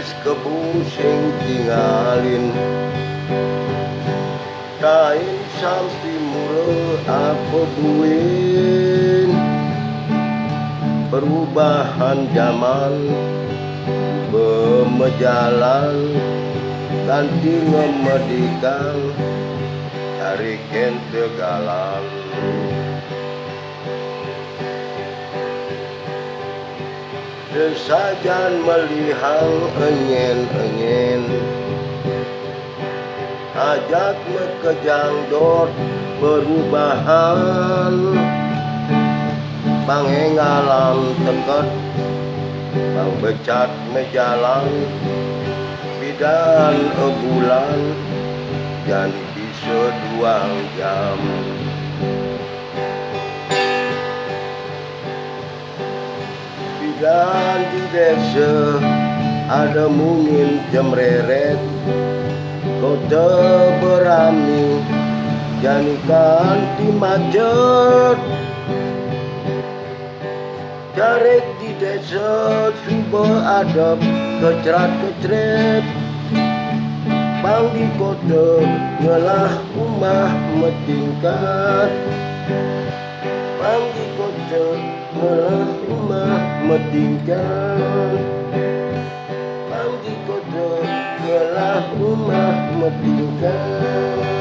geus kebu sing tingalin kain sampi mule apa buin perubahan zaman bemejalan ganti ngemedikan dari kentegalan sesajan melihang enyen-enyen ajak mekejang dot perubahan pangengalam teket bang becat mejalan bidan bulan dan bisa 2 jam bidan di desa ada mungin jemreret kota berani janikan di macet Jarek di desa suba adab keceret-keceret bang di kota ngelah rumah metingkat bang di kota ngelah rumah metingkat bang di kota ngelah rumah metingkat